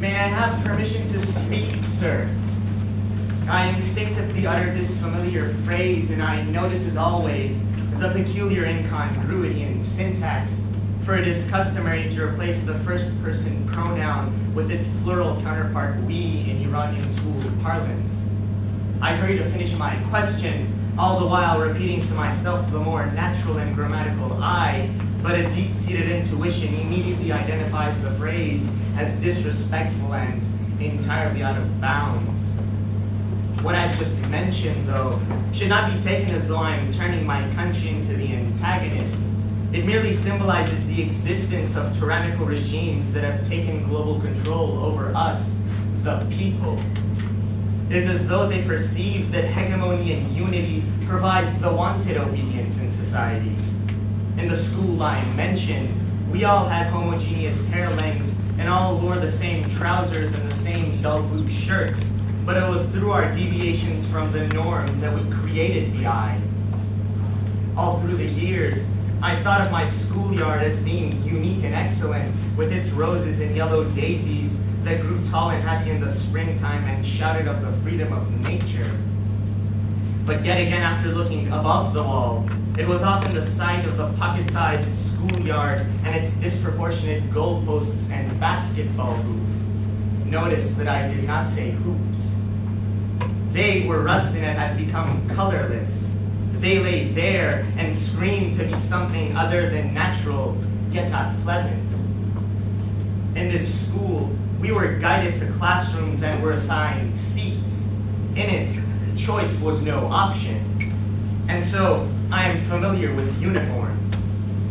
May I have permission to speak, sir? I instinctively utter this familiar phrase, and I notice as always the peculiar incongruity in syntax, for it is customary to replace the first-person pronoun with its plural counterpart we in Iranian school parlance. I hurry to finish my question, all the while repeating to myself the more natural and grammatical I, but a deep-seated intuition immediately identifies the phrase as disrespectful and entirely out of bounds. What I've just mentioned, though, should not be taken as though I'm turning my country into the antagonist. It merely symbolizes the existence of tyrannical regimes that have taken global control over us, the people. It is as though they perceive that hegemony and unity provide the wanted obedience in society. In the school I mentioned, we all had homogeneous hair lengths and all wore the same trousers and the same dull blue shirts, but it was through our deviations from the norm that we created the I. All through the years, I thought of my schoolyard as being unique and excellent, with its roses and yellow daisies that grew tall and happy in the springtime and shouted of the freedom of nature. But yet again, after looking above the wall, it was often the sight of the pocket-sized schoolyard and its disproportionate goalposts and basketball hoop. Notice that I did not say hoops. They were rusted and had become colorless. They lay there and screamed to be something other than natural, yet not pleasant. In this school, we were guided to classrooms and were assigned seats. In it, choice was no option. And so, I am familiar with uniforms.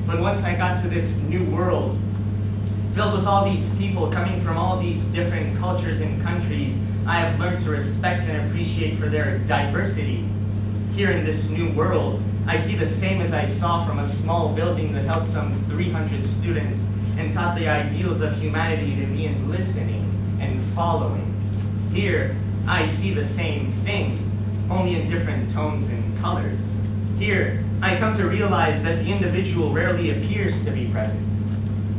But once I got to this new world, filled with all these people coming from all these different cultures and countries, I have learned to respect and appreciate for their diversity. Here in this new world, I see the same as I saw from a small building that held some 300 students and taught the ideals of humanity to be in listening and following. Here, I see the same thing, only in different tones and colors. Here, I come to realize that the individual rarely appears to be present.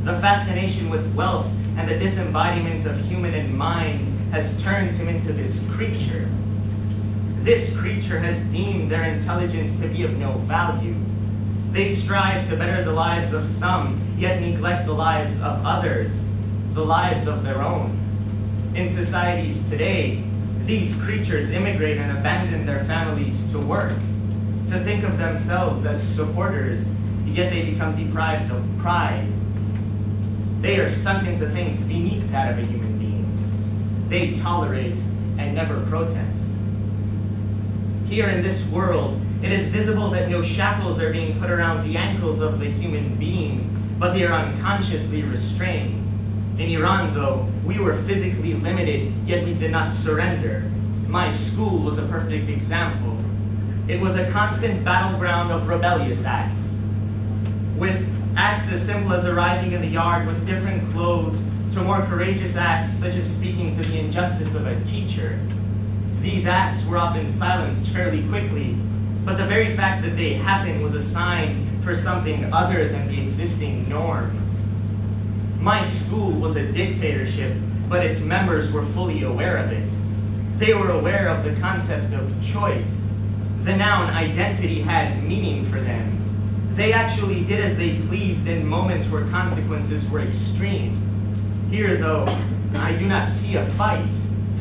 The fascination with wealth and the disembodiment of human and mind has turned him into this creature. This creature has deemed their intelligence to be of no value. They strive to better the lives of some, yet neglect the lives of others, the lives of their own. In societies today, these creatures immigrate and abandon their families to work, to think of themselves as supporters, yet they become deprived of pride. They are sunk into things beneath that of a human being. They tolerate and never protest. Here in this world, it is visible that no shackles are being put around the ankles of the human being, but they are unconsciously restrained. In Iran, though, we were physically limited, yet we did not surrender. My school was a perfect example. It was a constant battleground of rebellious acts. With acts as simple as arriving in the yard with different clothes to more courageous acts such as speaking to the injustice of a teacher. These acts were often silenced fairly quickly, but the very fact that they happened was a sign for something other than the existing norm. My school was a dictatorship, but its members were fully aware of it. They were aware of the concept of choice. The noun identity had meaning for them. They actually did as they pleased in moments where consequences were extreme. Here, though, I do not see a fight.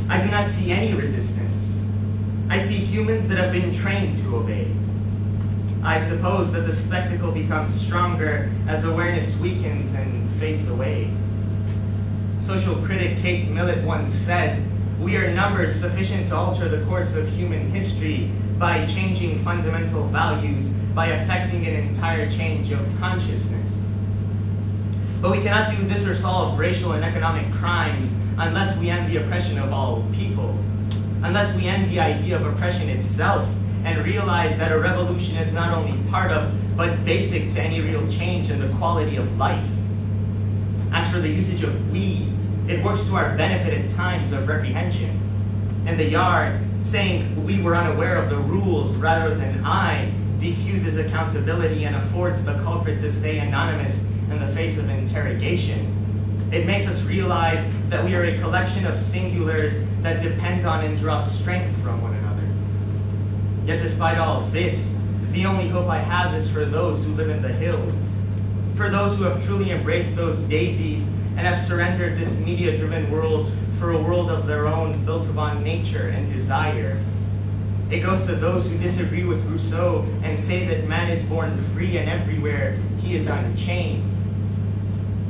I do not see any resistance. I see humans that have been trained to obey. I suppose that the spectacle becomes stronger as awareness weakens and fades away. Social critic Kate Millett once said, "We are numbers sufficient to alter the course of human history by changing fundamental values, by effecting an entire change of consciousness." But we cannot do this or solve racial and economic crimes unless we end the oppression of all people, unless we end the idea of oppression itself and realize that a revolution is not only part of, but basic to any real change in the quality of life. As for the usage of we, it works to our benefit at times of reprehension. In the yard, saying we were unaware of the rules rather than I diffuses accountability and affords the culprit to stay anonymous in the face of interrogation. It makes us realize that we are a collection of singulars that depend on and draw strength from one another. Yet despite all this, the only hope I have is for those who live in the hills, for those who have truly embraced those daisies and have surrendered this media-driven world for a world of their own built upon nature and desire. It goes to those who disagree with Rousseau and say that man is born free and everywhere he is unchained.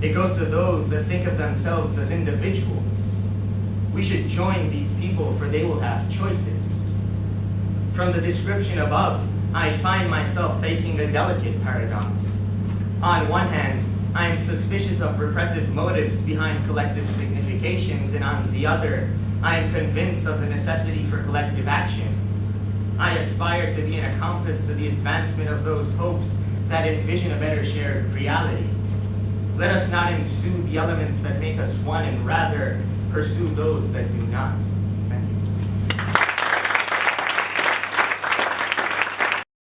It goes to those that think of themselves as individuals. We should join these people, for they will have choices. From the description above, I find myself facing a delicate paradox. On one hand, I am suspicious of repressive motives behind collective significations, and on the other, I am convinced of the necessity for collective action. I aspire to be an accomplice to the advancement of those hopes that envision a better shared reality. Let us not ensue the elements that make us one, and rather pursue those that do not. Thank you.